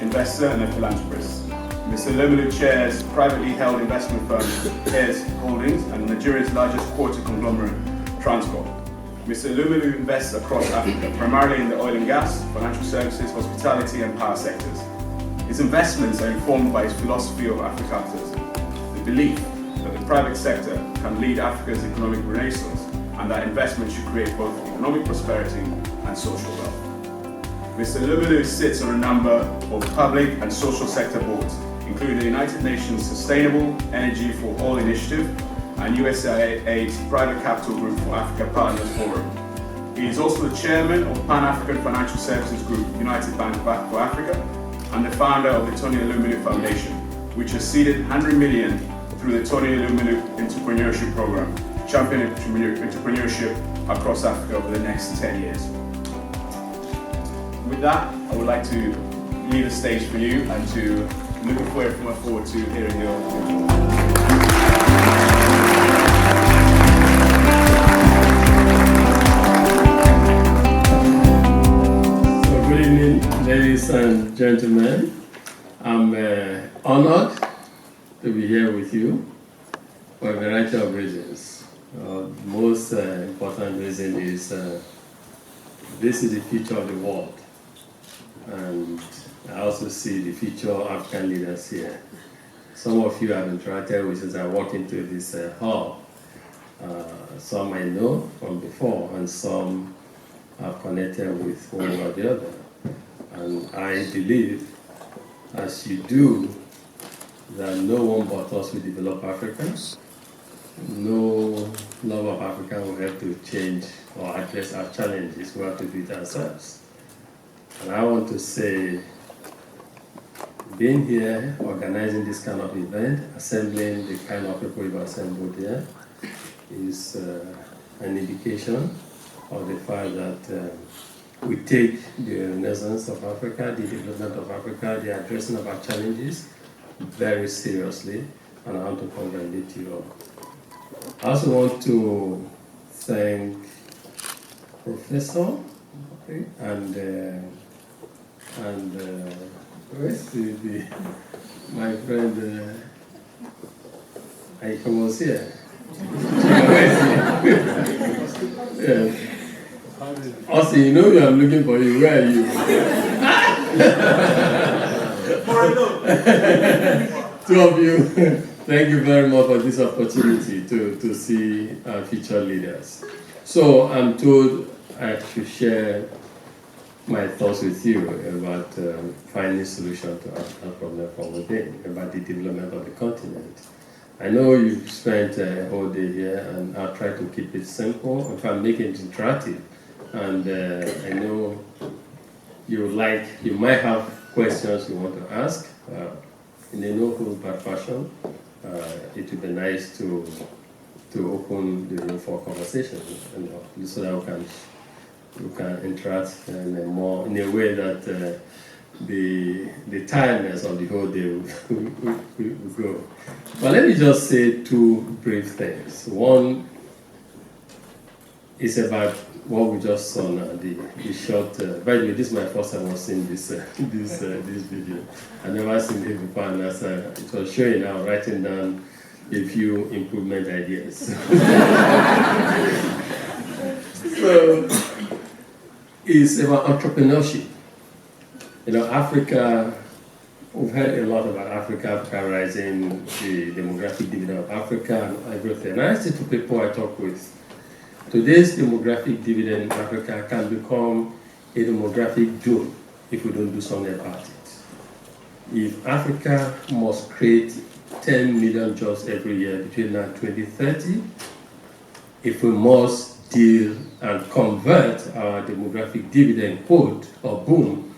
investor and a philanthropist. Mr. Elumelu chairs privately held investment firm Heirs Holdings and Nigeria's largest quarter conglomerate, Transcorp. Mr. Elumelu invests across Africa, primarily in the oil and gas, financial services, hospitality and power sectors. His investments are informed by his philosophy of Africanism, the belief that the private sector can lead Africa's economic renaissance and that investment should create both economic prosperity and social wealth. Mr. Elumelu sits on a number of public and social sector boards, including the United Nations Sustainable Energy for All Initiative and USAID's Private Capital Group for Africa Partners Forum. He is also the chairman of Pan-African Financial Services Group, United Bank for Africa, and the founder of the Tony Elumelu Foundation, which has seeded 100 million through the Tony Elumelu Entrepreneurship Program, championing entrepreneurship across Africa over the next 10 years. With that, I would like to leave the stage for you and to looking forward to hearing your thoughts. Good evening, ladies and gentlemen. I'm honored to be here with you for a variety of reasons. The most important reason is this is the future of the world, and I also see the future of African leaders here. Some of you have interacted with since I walked into this hall. Some I know from before, and some have connected with one or the other. And I believe, as you do, that no one but us will develop Africa. No love of Africa will help to change or address our challenges. We have to do it ourselves. And I want to say, being here, organizing this kind of event, assembling the kind of people you've assembled here, is an indication of the fact that we take the renaissance of Africa, the development of Africa, the addressing of our challenges very seriously, and I want to congratulate you all. I also want to thank Professor and where's my friend I was here. Yes. Also, you know I'm looking for you. Where are you? Two of you, thank you very much for this opportunity to see our future leaders. So I'm told I should share my thoughts with you about finding solutions to African problems from within, about the development of the continent. I know you've spent a whole day here, and I'll try to keep it simple. In fact, make it interactive. And I know you might have questions you want to ask in a no-holds-barred fashion. It would be nice to open the room for conversation, so that we can interact in a way that the tiredness of the whole day will go. But let me just say two brief things. One is about what we just saw now, the short. By the way, this is my first time I've seen this video. I've never seen it before, and as it was showing, I was writing down a few improvement ideas. So it's about entrepreneurship. You know, Africa. We've heard a lot about Africa rising, the demographic dividend of Africa, and everything. And I say to people I talk with, today's demographic dividend in Africa can become a demographic doom if we don't do something about it. If Africa must create 10 million jobs every year between now and 2030, if we must deal and convert our demographic dividend quote or boom,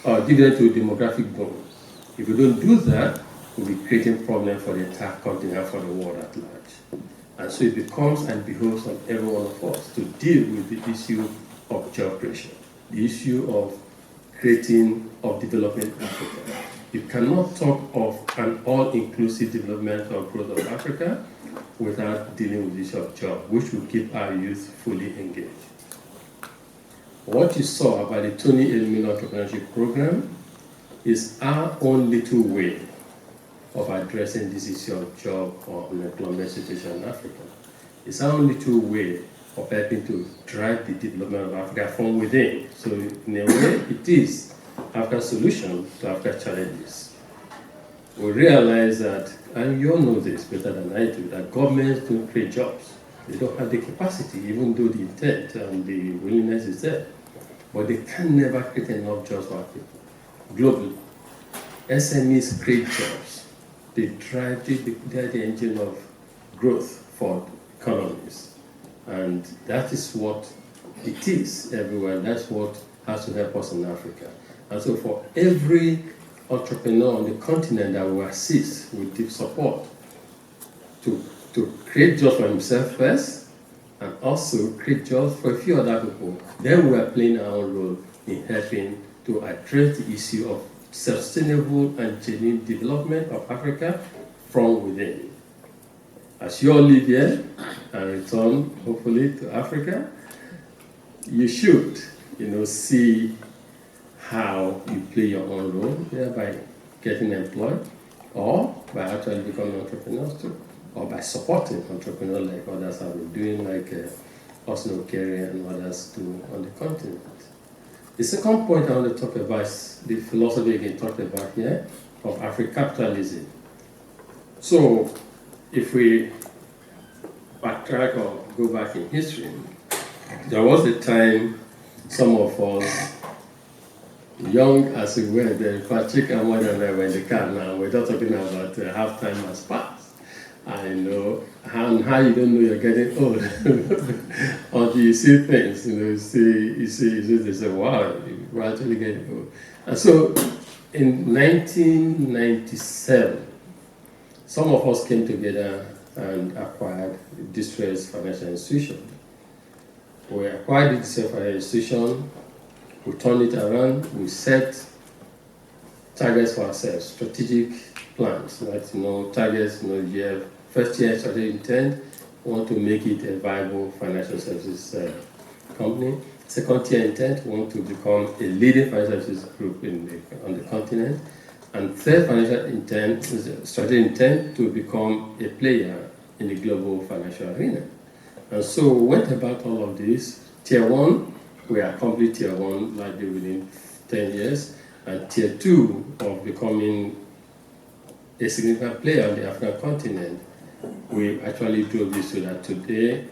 or dividend to a demographic boom, if we don't do that, we'll be creating problems for the entire continent, for the world at large. And so it becomes and behoves on every one of us to deal with the issue of job creation, the issue of developing Africa. You cannot talk of an all-inclusive development or growth of Africa without dealing with the issue of job, which will keep our youth fully engaged. What you saw about the Tony Elumelu Entrepreneurship Program is our own little way of addressing this issue of job or unemployment situation in Africa. It's our own little way of helping to drive the development of Africa from within. So in a way, it is Africa's solution to Africa's challenges. We realize that, and you all know this better than I do, that governments don't create jobs. They don't have the capacity, even though the intent and the willingness is there. But they can never create enough jobs for our people. Globally, SMEs create jobs. They drive, they're the engine of growth for economies. And that is what it is everywhere. That's what has to help us in Africa. And so for every entrepreneur on the continent that will assist with deep support to create jobs for himself first, and also create jobs for a few other people, then we are playing our own role in helping to address the issue of sustainable and genuine development of Africa from within. As you all live here and return, hopefully, to Africa, you should, see how you play your own role there by getting employed, or by actually becoming entrepreneurs too, or by supporting entrepreneurs like others have been doing, like Osno Kerry and others do on the continent. The second point I want to talk about is the philosophy again talked about here of Afro-capitalism. So if we backtrack or go back in history, there was a time some of us, young as we were then, Patrick and one and I were in the car now, we're not talking about half time has passed. I know how you don't know you're getting old until you see things, you see, they say, wow, you're actually getting old. And so in 1997, some of us came together and acquired a distressed financial institution. We acquired the distressed financial institution, we turned it around, we set targets for ourselves, strategic plans, targets, you have first year strategic intent, we want to make it a viable financial services company. Second year intent, we want to become a leading financial services group on the continent. And third financial intent, strategic intent to become a player in the global financial arena. And so we went about all of this. Tier 1, we accomplished Tier 1 likely within 10 years, and Tier 2 of becoming a significant player on the African continent, we actually drove this so that today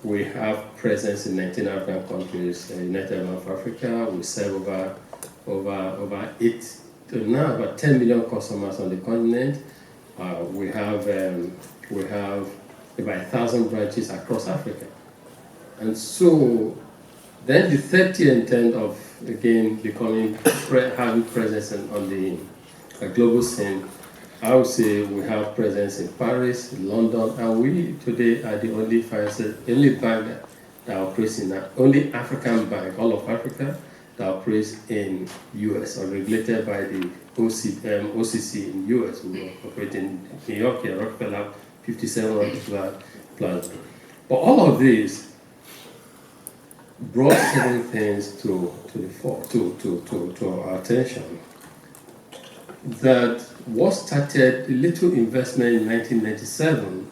we have presence in 19 African countries, United Arab of Africa. We serve over 10 million customers on the continent. We have about 1,000 branches across Africa. And so then the third tier intent of, again, having presence on the global scene, I would say we have presence in Paris, in London, and we today are the only bank that operates only African bank, all of Africa, that operates in US, or regulated by the OCC in US. We operate in New York, here, Rockefeller, 57 Rockefeller Plaza. But all of this brought certain things to the fore, to our attention. That what started a little investment in 1997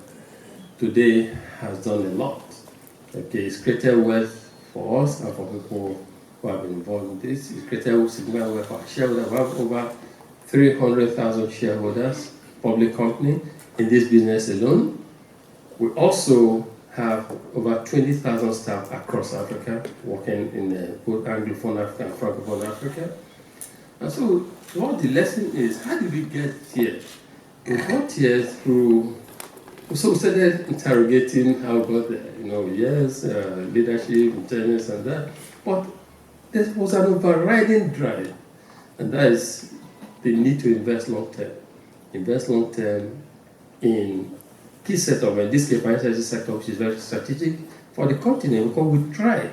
today has done a lot. Okay, it's created wealth for us and for people who have been involved in this. It's created significant wealth for our shareholders. We have over 300,000 shareholders, public company, in this business alone. We also have over 20,000 staff across Africa working in both Anglophone Africa and Francophone Africa. And so what the lesson is, how did we get here? We got here through, so we started interrogating how we got there. Leadership, intelligence and that. But there was an overriding drive, and that is the need to invest long term. Invest long term in key sector, in this case, financial sector, which is very strategic for the continent, because we try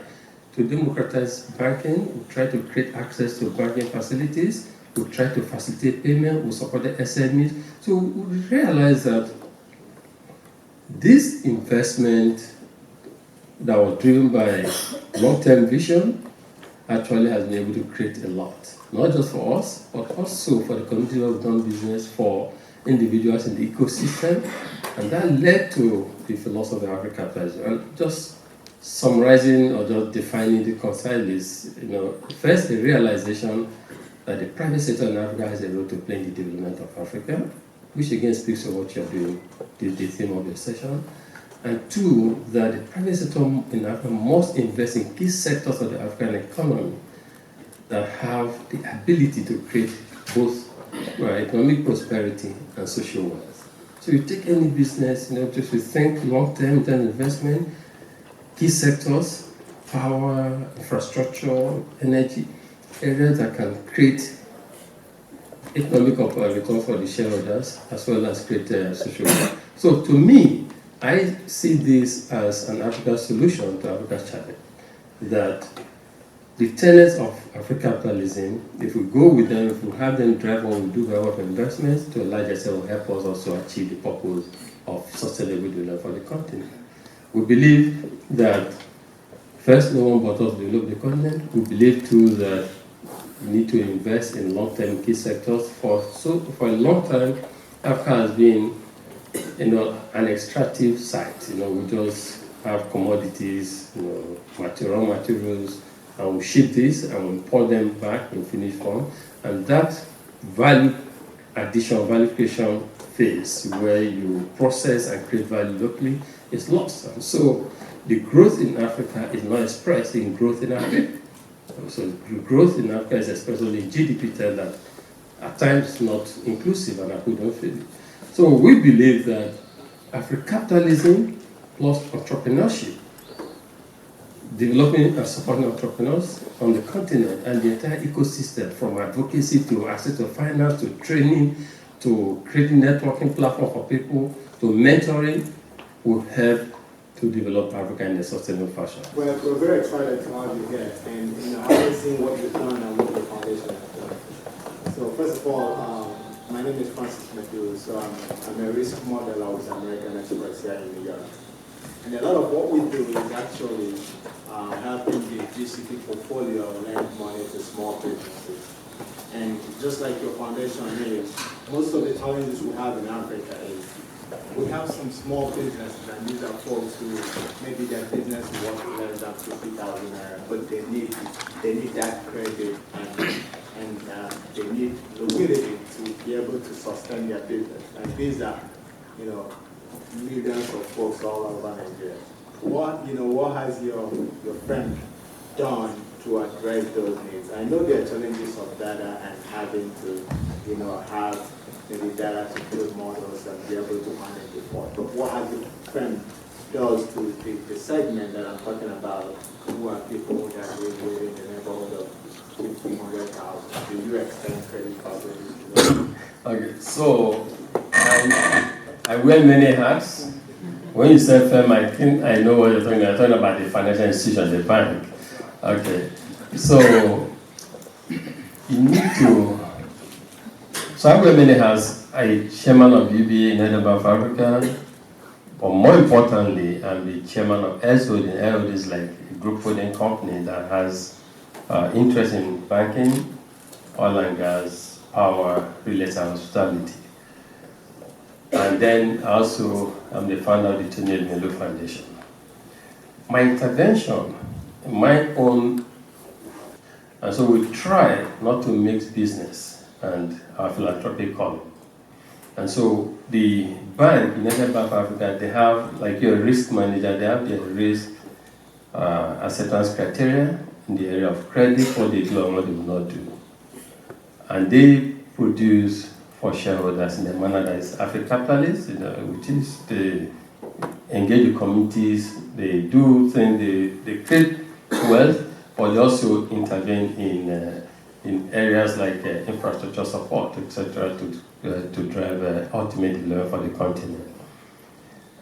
to democratize banking, we try to create access to banking facilities, we try to facilitate payment, we support the SMEs. So we realize that this investment that was driven by long-term vision actually has been able to create a lot. not just for us, but also for the community where we've done business, for individuals in the ecosystem, and that led to the philosophy of Africa Pledge. And just summarizing or just defining the concept is, first the realization that the private sector in Africa has a role to play in the development of Africa, which again speaks to what you're doing, the theme of your session. And two, that the private sector in Africa must invest in key sectors of the African economy that have the ability to create both economic prosperity and social wealth. So you take any business, just to think long-term investment, key sectors, power, infrastructure, energy, areas that can create economic return for the shareholders as well as create social wealth. So to me, I see this as an African solution to Africa's challenge, that the tenets of African capitalism, if we go with them, if we have them drive what we do by way of investments, to a large extent will help us also achieve the purpose of sustainable development for the continent. We believe that first, no one but us develop the continent. We believe too that we need to invest in long-term key sectors. For a long time, Africa has been an extractive site. We just have commodities, raw materials, and we ship this and we pour them back in finished form. And that value addition, value creation phase where you process and create value locally is lost. And so the growth in Africa is not expressed in growth in Africa. So the growth in Africa is expressed only in GDP terms that at times not inclusive, and I couldn't feel it. So we believe that African capitalism plus entrepreneurship, developing and supporting entrepreneurs on the continent and the entire ecosystem, from advocacy to access to finance to training to creating networking platform for people to mentoring, will help to develop Africa in a sustainable fashion. Well, we're very excited to have you here, and I've seen what you've done and what the foundation has done. So first of all, my name is Francis Matthews. So I'm a risk modeler with American Express here in New York. And a lot of what we do is actually helping the GCP portfolio lend money to small businesses. And just like your foundation is, most of the challenges we have in Africa is we have some small businesses, and these are folks who maybe their business is worth less than 50,000 naira, but they need that credit and they need liquidity to be able to sustain their business. And these are, millions of folks all over Nigeria. What has your friend done to address those needs? I know there are challenges of data and having to, have maybe data to build models and be able to manage the report. But what has your friend does to the segment that I'm talking about, who are people that live within the neighborhood of 1,500,000? Do you extend credit facilities? Okay, so I wear many hats. When you say firm, I think I know what you're talking about. You're talking about the financial institution, the bank. Okay, so you need to. So I wear many hats. I'm chairman of UBA in Edinburgh of Africa, but more importantly, I'm the chairman of S Holding. S Holding is like a group holding company that has interest in banking, oil and gas, power, real estate, and hospitality. And then also, I'm the founder of the Elumelu Foundation. My intervention, my own, and so we try not to mix business and our philanthropic calling. And so the bank, United Bank of Africa, they have, like your risk manager, they have their risk acceptance criteria in the area of credit, what they do and what they will not do. And they produce for shareholders in a manner that is African capitalist, which is they engage the communities, they do things, they create wealth, but they also intervene in areas like infrastructure support, etc., to drive ultimate development for the continent.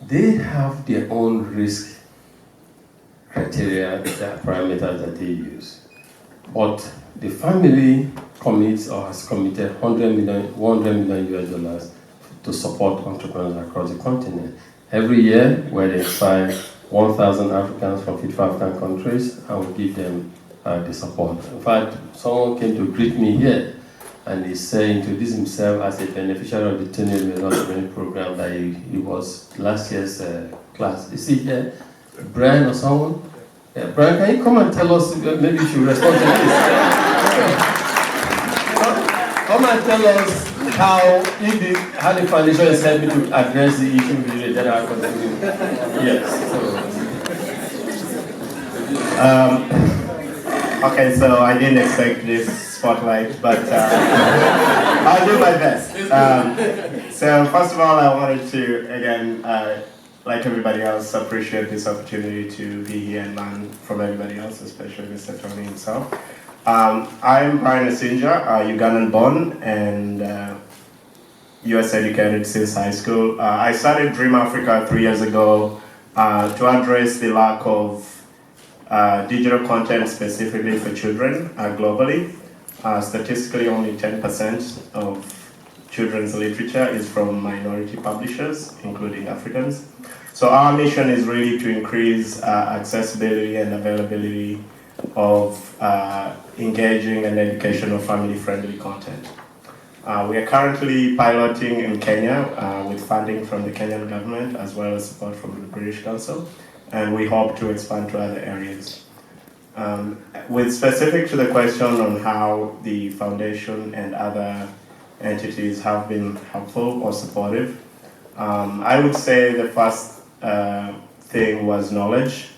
They have their own risk criteria, the parameters that they use. But the family commits or has committed $100 million US to support entrepreneurs across the continent. Every year, we identify 1,000 Africans from 55 African countries, and we give them the support. In fact, someone came to greet me here, and he said, introduced himself as a beneficiary of the Keynote Speech program that he was last year's class. Is he here? Brian or someone? Yeah, Brian, can you come and tell us, maybe you should respond to this. Come and tell us how the foundation is helping to address the issue with the general community. Yes. Okay, so I didn't expect this spotlight, but I'll do my best. So first of all, I wanted to, again, like everybody else, appreciate this opportunity to be here and learn from everybody else, especially Mr. Tony himself. I'm Brian Asinja, Ugandan born and US educated since high school. I started Dream Africa 3 years ago to address the lack of digital content specifically for children globally. Statistically, only 10% of children's literature is from minority publishers, including Africans. So our mission is really to increase accessibility and availability of engaging and educational family-friendly content. We are currently piloting in Kenya with funding from the Kenyan government as well as support from the British Council, and we hope to expand to other areas. With specific to the question on how the foundation and other entities have been helpful or supportive, I would say the first thing was knowledge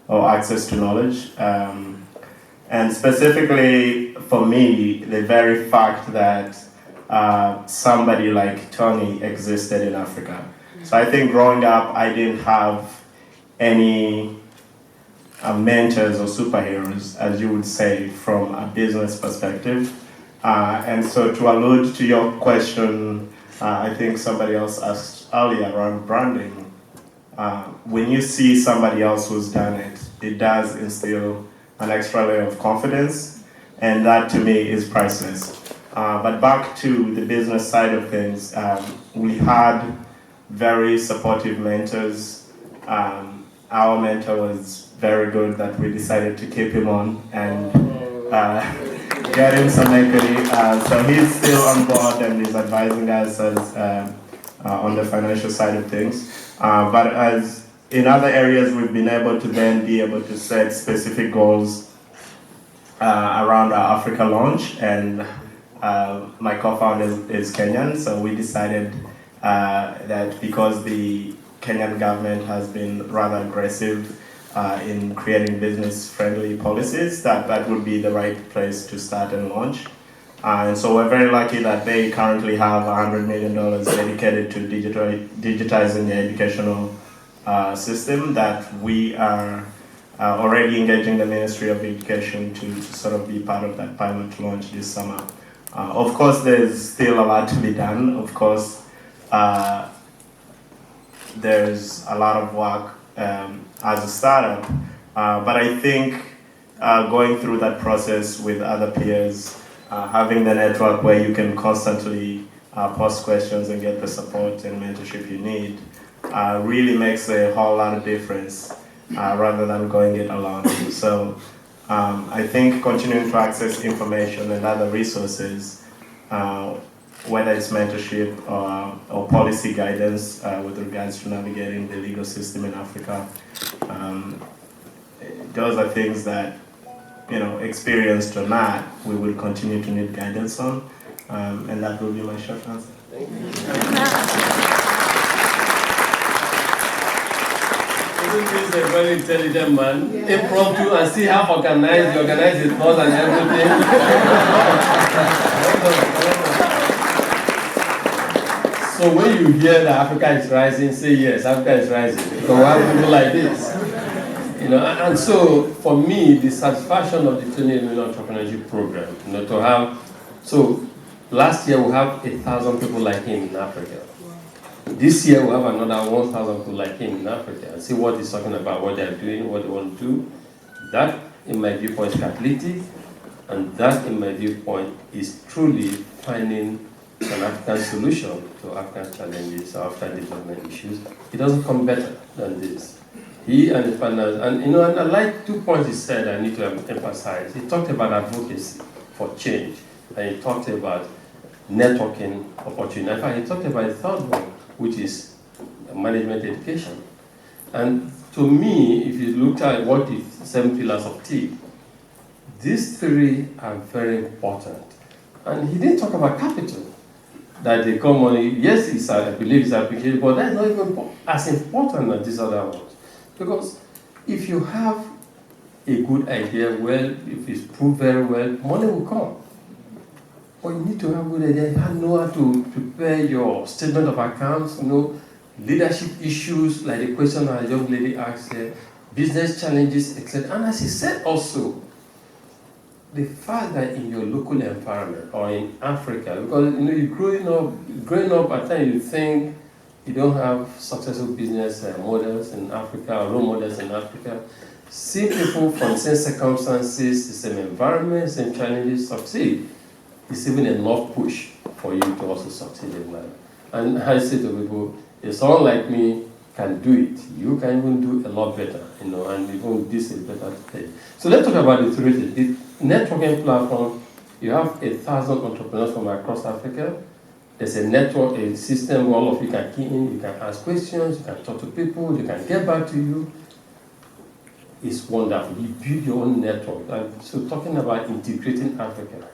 or access to knowledge. And specifically for me, the very fact that somebody like Tony existed in Africa. So I think growing up, I didn't have any mentors or superheroes, as you would say, from a business perspective. And so to allude to your question, I think somebody else asked earlier around branding. When you see somebody else who's done it, it does instill an extra layer of confidence, and that to me is priceless. But back to the business side of things, we had very supportive mentors. Our mentor was very good that we decided to keep him on and get him some equity. So he's still on board and is advising us as, on the financial side of things. But as in other areas, we've been able to then be able to set specific goals around our Africa launch, and my co-founder is Kenyan, so we decided that because the Kenyan government has been rather aggressive in creating business-friendly policies, that would be the right place to start and launch. And so we're very lucky that they currently have $100 million dedicated to digitizing the educational system, that we are already engaging the Ministry of Education to sort of be part of that pilot launch this summer. Of course, there's still a lot to be done. Of course, there's a lot of work as a startup, but I think going through that process with other peers, having the network where you can constantly post questions and get the support and mentorship you need really makes a whole lot of difference rather than going it alone. So I think continuing to access information and other resources, whether it's mentorship or policy guidance with regards to navigating the legal system in Africa, those are things that, you know, experienced or not, we will continue to need guidance on, and that will be my short answer. Thank you. Isn't this a very intelligent man? Yeah. Impromptu, and see how organized his thoughts and everything. So when you hear that Africa is rising, say yes, Africa is rising. So why would people like this? You know, and so for me, the satisfaction of the Keynote Entrepreneurship Program, you know, to have, so last year we have 1,000 people like him in Africa. This year we have another 1,000 people like him in Africa, and see what he's talking about, what they're doing, what they want to do. That, in my viewpoint, is catalytic, and that, in my viewpoint, is truly finding an African solution to African challenges or African development issues. It doesn't come better than this. He and his partners, and and I like 2 points he said I need to emphasize. He talked about advocacy for change, and he talked about networking opportunity. In fact, he talked about a third one, which is management education. And to me, if you look at what the 7 pillars of T, these 3 are very important. And he didn't talk about capital, that they come money. Yes, I believe it's applicated, but that's not even as important as these other ones. Because if you have a good idea, well, if it's proved very well, money will come. But you need to have a good idea. You have to know how to prepare your statement of accounts, leadership issues, like the question our young lady asked here, business challenges, etc. And as he said also, the fact that in your local environment or in Africa, because you're growing up, at times you think you don't have successful business models in Africa or role models in Africa. See people from the same circumstances, the same environment, same challenges succeed. It's even enough push for you to also succeed in life. And I say to people, if someone like me can do it, you can even do a lot better, and even this is better today. So let's talk about the 3 things. The networking platform, you have 1,000 entrepreneurs from across Africa. There's a network, a system where all of you can key in, you can ask questions, you can talk to people, they can get back to you. It's wonderful. You build your own network. And so talking about integrating Africa,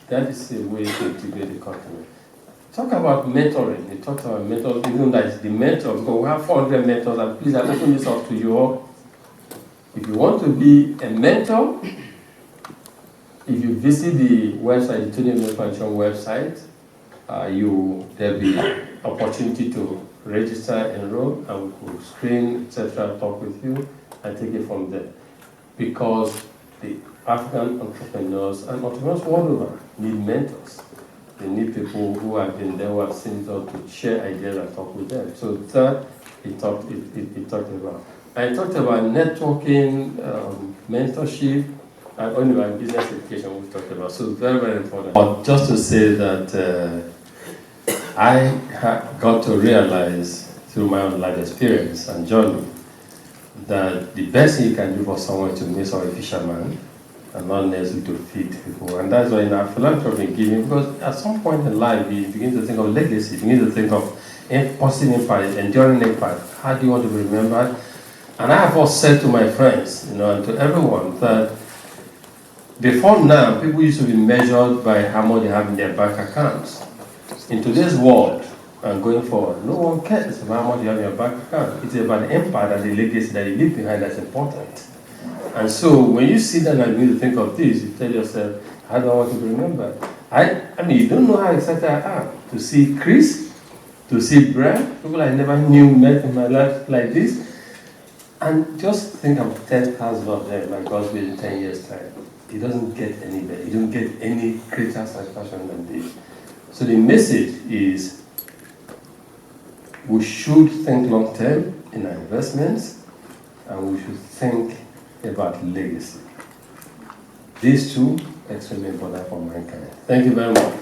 that is a way to integrate the continent. Talk about mentoring. You talk about mentors, even that the mentors, because we have 400 mentors, and please I open this up to you all. If you want to be a mentor, if you visit the website, the Tony Foundation website, there'll be opportunity to register, enroll, and we will screen, etc., talk with you, and take it from there. Because the African entrepreneurs and entrepreneurs world over need mentors. They need people who have been there, who have seen it all, to share ideas and talk with them. So that he talked about. I talked about networking, mentorship, and only business education we talked about. So very, very important. But just to say that I got to realize through my own life experience and journey that the best thing you can do for someone to make someone a fisherman and not necessarily to feed people. And that's why in our philanthropy giving, because at some point in life, you begin to think of legacy, you begin to think of positive impact, enduring impact. How do you want to be remembered? And I have also said to my friends, and to everyone, that before now, people used to be measured by how much they have in their bank accounts. In today's world, and going forward, no one cares about how much you have in your bank account. It's about the impact and the legacy that you leave behind that's important. And so when you sit down and begin to think of this, you tell yourself, how do I want to be remembered? I mean, you don't know how excited I am to see Chris, to see Brad, people I never knew met in my life like this. And just think of 10,000 of them, like God's will in 10 years' time. It doesn't get any better. You don't get any greater satisfaction than this. So the message is, we should think long term in our investments, and we should think about legacy. These 2 extremely important for mankind. Thank you very much.